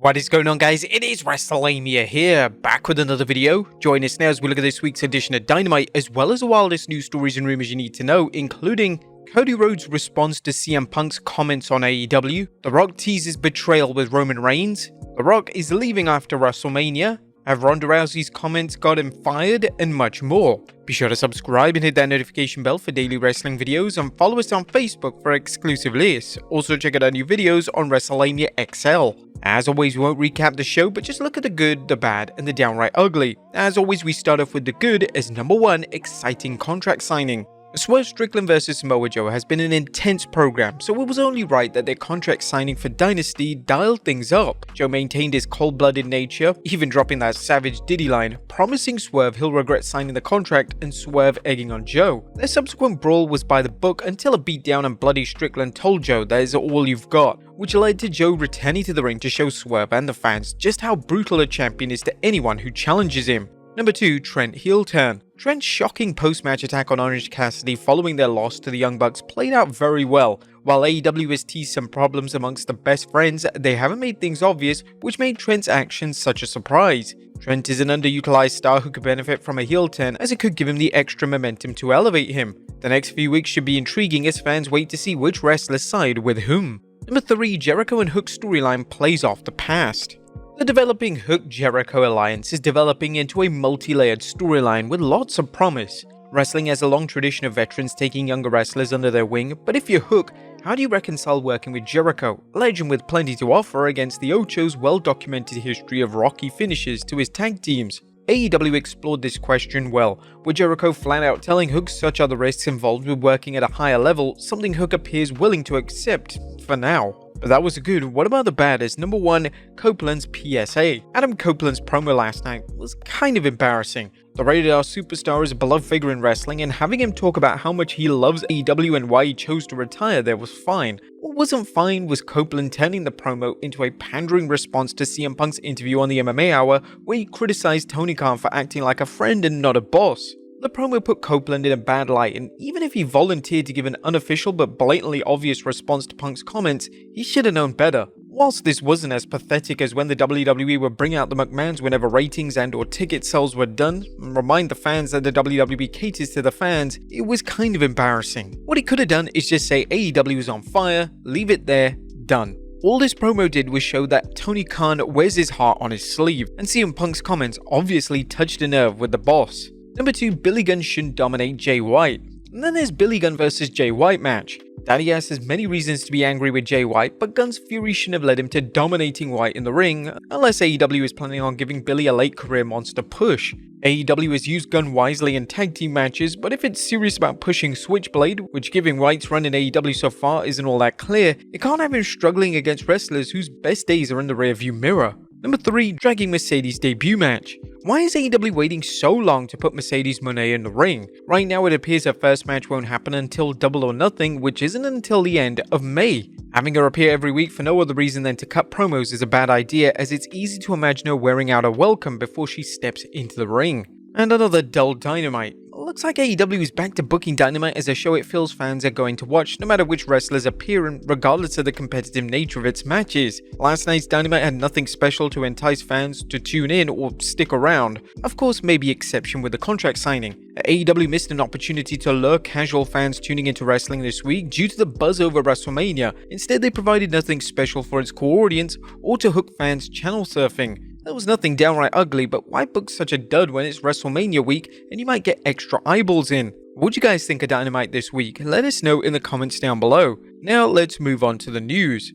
What is going on, guys? It is Wrestlelamia here, back with another video. Join us now as we look at this week's edition of Dynamite, as well as the wildest news stories and rumors you need to know, including Cody Rhodes' response to CM Punk's comments on AEW, The Rock teases betrayal with Roman Reigns, The Rock is leaving after Wrestlemania, have Ronda Rousey's comments got him fired, and much more. Be sure to subscribe and hit that notification bell for daily wrestling videos, and follow us on Facebook for exclusive lists. Also check out our new videos on Wrestlelamia XL. As always, we won't recap the show, but just look at the good, the bad, and the downright ugly. As always, we start off with the good as number 1, exciting contract signing. Swerve Strickland vs Samoa Joe has been an intense program, so it was only right that their contract signing for Dynasty dialed things up. Joe maintained his cold-blooded nature, even dropping that savage Diddy line, promising Swerve he'll regret signing the contract, and Swerve egging on Joe. Their subsequent brawl was by the book until a beatdown and bloody Strickland told Joe that is all you've got, which led to Joe returning to the ring to show Swerve and the fans just how brutal a champion is to anyone who challenges him. Number 2, Trent heel turn. Trent's shocking post-match attack on Orange Cassidy following their loss to the Young Bucks played out very well. While AEW has teased some problems amongst the best friends, they haven't made things obvious, which made Trent's actions such a surprise. Trent is an underutilized star who could benefit from a heel turn, as it could give him the extra momentum to elevate him. The next few weeks should be intriguing as fans wait to see which wrestlers side with whom. Number 3, Jericho and Hook storyline plays off the past. The developing Hook-Jericho alliance is developing into a multi-layered storyline with lots of promise. Wrestling has a long tradition of veterans taking younger wrestlers under their wing, but if you're Hook, how do you reconcile working with Jericho, a legend with plenty to offer, against the Ocho's well-documented history of rocky finishes to his tag teams? AEW explored this question well, with Jericho flat out telling Hook such are the risks involved with working at a higher level, something Hook appears willing to accept, for now. But that was good. What about the bad? As number 1, Copeland's PSA. Adam Copeland's promo last night was kind of embarrassing. The Rated R superstar is a beloved figure in wrestling, and having him talk about how much he loves AEW and why he chose to retire there was fine. What wasn't fine was Copeland turning the promo into a pandering response to CM Punk's interview on the MMA Hour, where he criticized Tony Khan for acting like a friend and not a boss. The promo put Copeland in a bad light, and even if he volunteered to give an unofficial but blatantly obvious response to Punk's comments, he should have known better. Whilst this wasn't as pathetic as when the WWE would bring out the McMahons whenever ratings and or ticket sales were done, and remind the fans that the WWE caters to the fans, it was kind of embarrassing. What he could have done is just say AEW is on fire, leave it there, done. All this promo did was show that Tony Khan wears his heart on his sleeve, and CM Punk's comments obviously touched a nerve with the boss. Number 2, Billy Gunn shouldn't dominate Jay White. And then there's Billy Gunn vs Jay White match. Daddy Ass has many reasons to be angry with Jay White, but Gunn's fury shouldn't have led him to dominating White in the ring, unless AEW is planning on giving Billy a late career monster push. AEW has used Gunn wisely in tag team matches, but if it's serious about pushing Switchblade, which giving White's run in AEW so far isn't all that clear, it can't have him struggling against wrestlers whose best days are in the rearview mirror. Number 3, dragging Mercedes' debut match. Why is AEW waiting so long to put Mercedes Moné in the ring? Right now it appears her first match won't happen until Double or Nothing, which isn't until the end of May. Having her appear every week for no other reason than to cut promos is a bad idea, as it's easy to imagine her wearing out her welcome before she steps into the ring. And another dull Dynamite. Looks like AEW is back to booking Dynamite as a show it feels fans are going to watch no matter which wrestlers appear and regardless of the competitive nature of its matches. Last night's Dynamite had nothing special to entice fans to tune in or stick around. Of course, maybe exception with the contract signing. AEW missed an opportunity to lure casual fans tuning into wrestling this week due to the buzz over Wrestlemania. Instead, they provided nothing special for its core audience or to hook fans channel surfing. There was nothing downright ugly, but why book such a dud when it's Wrestlemania week and you might get extra eyeballs in? What do you guys think of Dynamite this week? Let us know in the comments down below. Now let's move on to the news.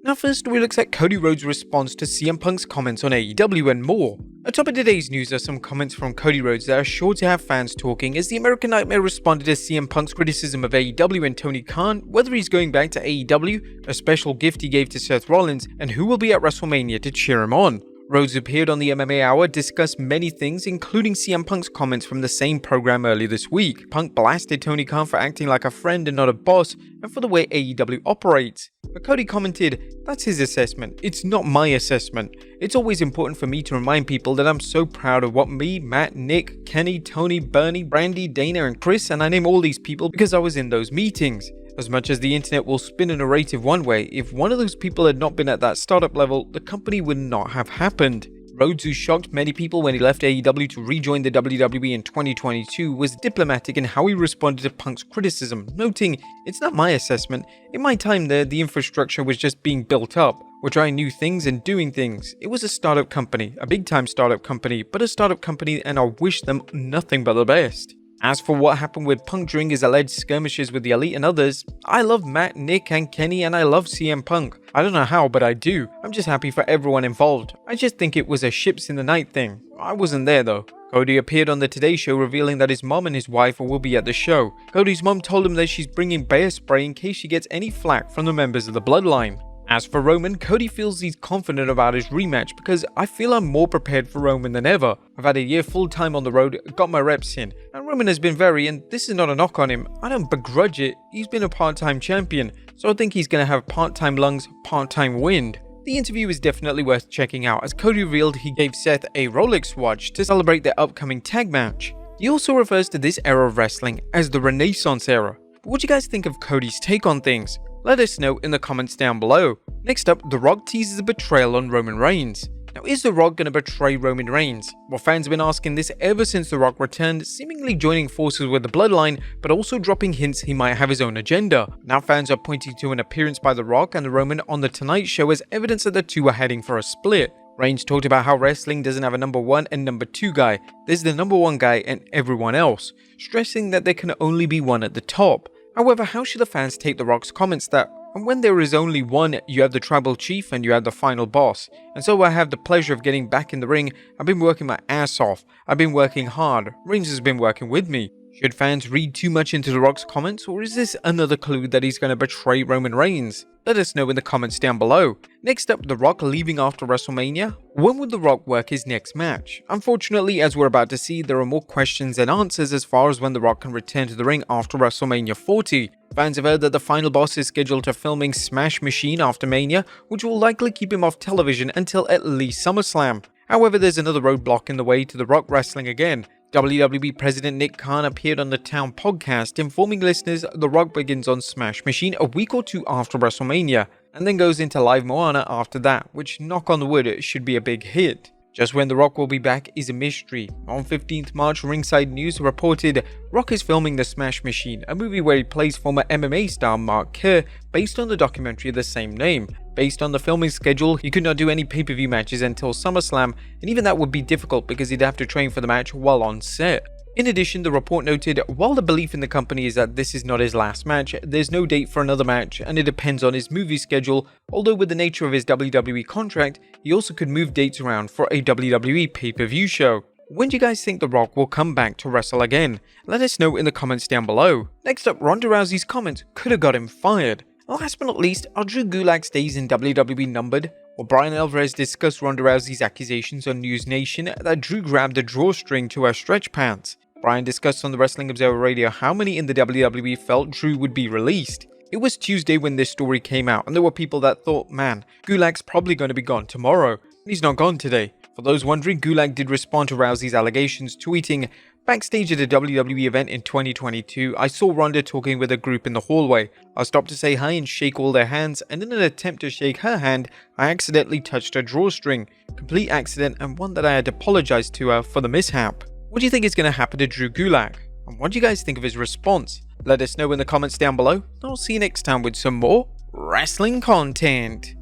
Now first we look at Cody Rhodes' response to CM Punk's comments on AEW and more. Atop of today's news are some comments from Cody Rhodes that are sure to have fans talking, as the American Nightmare responded to CM Punk's criticism of AEW and Tony Khan, whether he's going back to AEW, a special gift he gave to Seth Rollins, and who will be at Wrestlemania to cheer him on. Rhodes appeared on the MMA Hour, discussed many things, including CM Punk's comments from the same program earlier this week. Punk blasted Tony Khan for acting like a friend and not a boss, and for the way AEW operates. But Cody commented, "That's his assessment, it's not my assessment. It's always important for me to remind people that I'm so proud of what me, Matt, Nick, Kenny, Tony, Bernie, Brandy, Dana, and Chris, and I name all these people because I was in those meetings. As much as the internet will spin a narrative one way, if one of those people had not been at that startup level, the company would not have happened." Rhodes, who shocked many people when he left AEW to rejoin the WWE in 2022, was diplomatic in how he responded to Punk's criticism, noting, "It's not my assessment. In my time there, the infrastructure was just being built up. We're trying new things and doing things. It was a startup company, a big time startup company, but a startup company, and I wish them nothing but the best." As for what happened with Punk during his alleged skirmishes with the Elite and others, I love Matt, Nick, and Kenny, and I love CM Punk. I don't know how, but I do. I'm just happy for everyone involved. I just think it was a ships in the night thing. I wasn't there though. Cody appeared on the Today Show revealing that his mom and his wife will be at the show. Cody's mom told him that she's bringing bear spray in case she gets any flack from the members of the bloodline. As for Roman, Cody feels he's confident about his rematch because "I feel I'm more prepared for Roman than ever. I've had a year full time on the road, got my reps in, and Roman has been very, and this is not a knock on him, I don't begrudge it, he's been a part-time champion, so I think he's going to have part-time lungs, part-time wind." The interview is definitely worth checking out as Cody revealed he gave Seth a Rolex watch to celebrate their upcoming tag match. He also refers to this era of wrestling as the Renaissance era. But what do you guys think of Cody's take on things? Let us know in the comments down below. Next up, The Rock teases a betrayal on Roman Reigns. Now, is The Rock going to betray Roman Reigns? Well, fans have been asking this ever since The Rock returned, seemingly joining forces with the Bloodline, but also dropping hints he might have his own agenda. Now fans are pointing to an appearance by The Rock and Roman on The Tonight Show as evidence that the two are heading for a split. Reigns talked about how wrestling doesn't have a number one and number two guy, there's the number one guy and everyone else, stressing that there can only be one at the top. However, how should the fans take The Rock's comments that, and when there is only one, you have the tribal chief and you have the final boss, and so I have the pleasure of getting back in the ring, I've been working my ass off, I've been working hard, Reigns has been working with me. Should fans read too much into The Rock's comments, or is this another clue that he's going to betray Roman Reigns? Let us know in the comments down below. Next up, The Rock leaving after WrestleMania? When would The Rock work his next match? Unfortunately, as we're about to see, there are more questions than answers as far as when The Rock can return to the ring after WrestleMania 40. Fans have heard that the final boss is scheduled to filming Smash Machine after Mania, which will likely keep him off television until at least SummerSlam. However, there's another roadblock in the way to The Rock wrestling again. WWE President Nick Khan appeared on the Town podcast informing listeners The Rock begins on Smash Machine a week or two after WrestleMania, and then goes into Live Moana after that, which, knock on the wood, should be a big hit. Just when The Rock will be back is a mystery. On 15th March, Ringside News reported Rock is filming The Smash Machine, a movie where he plays former MMA star Mark Kerr, based on the documentary of the same name. Based on the filming schedule, he could not do any pay-per-view matches until SummerSlam, and even that would be difficult because he'd have to train for the match while on set. In addition, the report noted, while the belief in the company is that this is not his last match, there's no date for another match and it depends on his movie schedule, although with the nature of his WWE contract, he also could move dates around for a WWE pay-per-view show. When do you guys think The Rock will come back to wrestle again? Let us know in the comments down below. Next up, Ronda Rousey's comments could have got him fired. Last but not least, are Drew Gulak's days in WWE numbered? Well, Brian Alvarez discussed Ronda Rousey's accusations on News Nation that Drew grabbed a drawstring to her stretch pants. Brian discussed on the Wrestling Observer Radio how many in the WWE felt Drew would be released. It was Tuesday when this story came out, and there were people that thought, man, Gulak's probably going to be gone tomorrow, and he's not gone today. For those wondering, Gulak did respond to Rousey's allegations, tweeting, "Backstage at a WWE event in 2022, I saw Ronda talking with a group in the hallway. I stopped to say hi and shake all their hands, and in an attempt to shake her hand, I accidentally touched her drawstring. Complete accident and one that I had apologized to her for the mishap." What do you think is going to happen to Drew Gulak? And what do you guys think of his response? Let us know in the comments down below, and I'll see you next time with some more wrestling content.